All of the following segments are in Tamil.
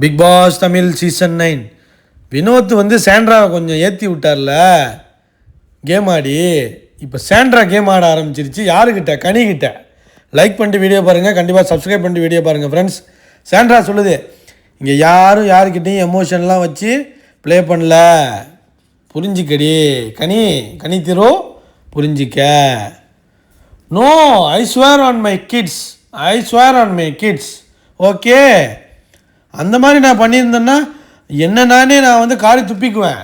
Big Boss Tamil season 9 Vinod வந்து சாண்ட்ராவை கொஞ்சம் ஏற்றி விட்டார்ல கேம் ஆடி. இப்போ சாண்ட்ரா கேம் ஆட ஆரம்பிச்சிருச்சு. யாருக்கிட்ட? கனிக்கிட்ட. லைக் பண்ணிட்டு வீடியோ பாருங்கள், கண்டிப்பாக சப்ஸ்கிரைப் பண்ணிட்டு வீடியோ பாருங்கள் ஃப்ரெண்ட்ஸ். சாண்ட்ரா சொல்லுது, இங்கே யாரும் யாருக்கிட்டையும் எமோஷன்லாம் வச்சு ப்ளே பண்ணல, புரிஞ்சிக்கடி கனி திரு புரிஞ்சிக்க. No, I swear on my kids okay. அந்த மாதிரி நான் பண்ணியிருந்தேன்னா நானே நான் வந்து காரி துப்பிக்குவேன்.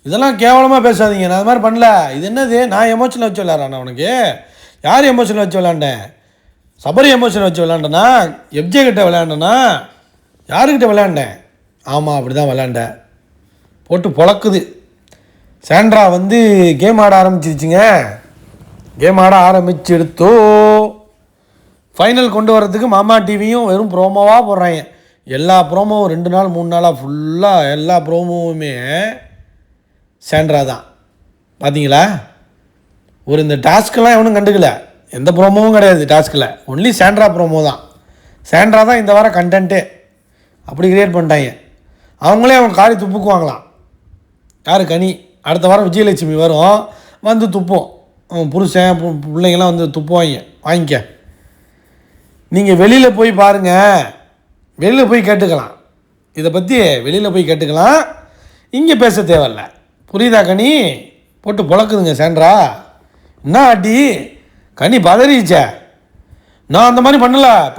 இதெல்லாம் கேவலமாக பேசாதீங்க. நான் அது மாதிரி பண்ணல. இது என்னது? நான் எமோஷனில் வச்சு விளையாடுறேன். உனக்கு யார் எமோஷனில் வச்சு விளையாண்டேன்? சபரி எமோஷனை வச்சு விளையாண்டேனா? எஃப்ஜே கிட்ட விளையாண்டேனா? யாருக்கிட்ட விளையாண்டேன்? ஆமாம், அப்படி தான் விளையாண்டேன். போட்டு பொழக்குது. சாண்ட்ரா வந்து கேம் ஆட ஆரம்பிச்சிருச்சுங்க. கேம் ஆட ஆரம்பிச்செடுத்தோ ஃபைனல் கொண்டு வரதுக்கு மாமா டிவியும் வெறும் ப்ரோமோவாக போடுறாங்க. எல்லா ப்ரோமோவும் 2 நாள் 3 நாளாக ஃபுல்லாக எல்லா ப்ரோமோவுமே சாண்ட்ரா தான். பார்த்தீங்களா? இந்த டாஸ்க்கெல்லாம் எவனும் கண்டுக்கல. எந்த ப்ரோமோவும் கிடையாது டாஸ்கில். ஒன்லி சாண்ட்ரா ப்ரோமோ தான். சாண்ட்ரா தான் இந்த வாரம் கண்டென்ட்டே. அப்படி கிரியேட் பண்ணிட்டாங்க. அவங்களே அவங்க காரி துப்புக்குவாங்களாம். யார்? கனி. அடுத்த வாரம் விஜயலட்சுமி வரும், வந்து துப்போம். புருஷன் பிள்ளைங்கள்லாம் வந்து துப்புவாங்க. வாங்கிக்க. நீங்கள் வெளியில் போய் பாருங்கள், வெளியில் போய் கேட்டுக்கலாம். இதை பற்றி வெளியில் போய் கேட்டுக்கலாம். இங்கே பேச தேவையில்ல. புரியுதா? கனி போட்டு பொழக்குதுங்க சாண்ட்ரா. என்ன ஆட்டி கனி பதறிச்சே. நான் அந்த மாதிரி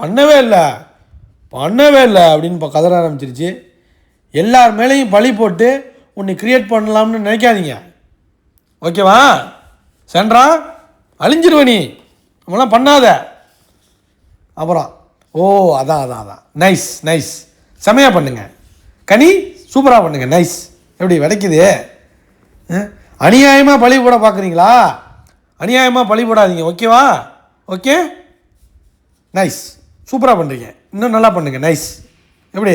பண்ணவே இல்லை அப்படின்னு கதற ஆரம்பிச்சிருச்சு. எல்லார் மேலேயும் பழி போட்டு உன்னை கிரியேட் பண்ணலாம்னு நினைக்காதீங்க. ஓகேவா? சாண்ட்ரா அழிஞ்சிருவ நீ. நம்மளாம் பண்ணாத. அப்புறம் அதான் நைஸ் செமையாக பண்ணுங்க. கனி சூப்பராக பண்ணுங்க. நைஸ். எப்படி விடைக்குது? அநியாயமாக பழி போட பார்க்குறீங்களா? அநியாயமாக பழி போடாதீங்க. ஓகேவா? Okay, nice. சூப்பராக பண்ணுறீங்க. இன்னும் நல்லா பண்ணுங்க. நைஸ். எப்படி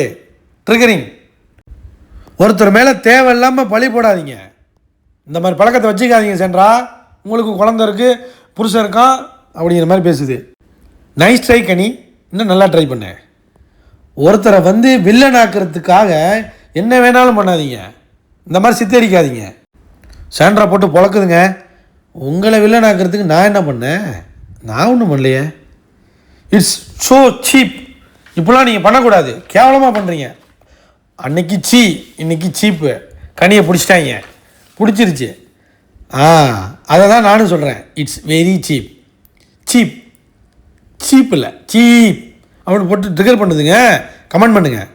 ட்ரிகரிங். ஒருத்தர் மேலே தேவையில்லாமல் பழி போடாதீங்க. இந்த மாதிரி பழக்கத்தை வச்சுக்காதீங்க சாண்ட்ரா. உங்களுக்கு குழந்தை இருக்குது, புருஷன் இருக்கான் அப்படிங்கிற மாதிரி பேசுது. நைஸ் ட்ரை கனி. இன்னும் நல்லா ட்ரை பண்ண. ஒருத்தரை வந்து வில்லன் ஆக்கிறதுக்காக என்ன வேணாலும் பண்ணாதீங்க. இந்த மாதிரி சித்தரிக்காதீங்க. சாண்ட்ரா போட்டு பொழக்குதுங்க. உங்களை வில்லன் ஆக்கிறதுக்கு நான் என்ன பண்ணேன்? நான் ஒன்றும் பண்ணலையே. It's so cheap. இப்போலாம் நீங்கள் பண்ணக்கூடாது. கேவலமாக பண்ணுறீங்க. அன்னைக்கு இன்னைக்கு சீப்பு. கனியை பிடிச்சிட்டாங்க. பிடிச்சிருச்சு. அதை தான் நானும் சொல்கிறேன். இட்ஸ் வெரி சீப் இல்லை, சீப் அப்படின்னு போட்டு ட்ரிகர் பண்ணுதுங்க. கமெண்ட் பண்ணுங்கள்.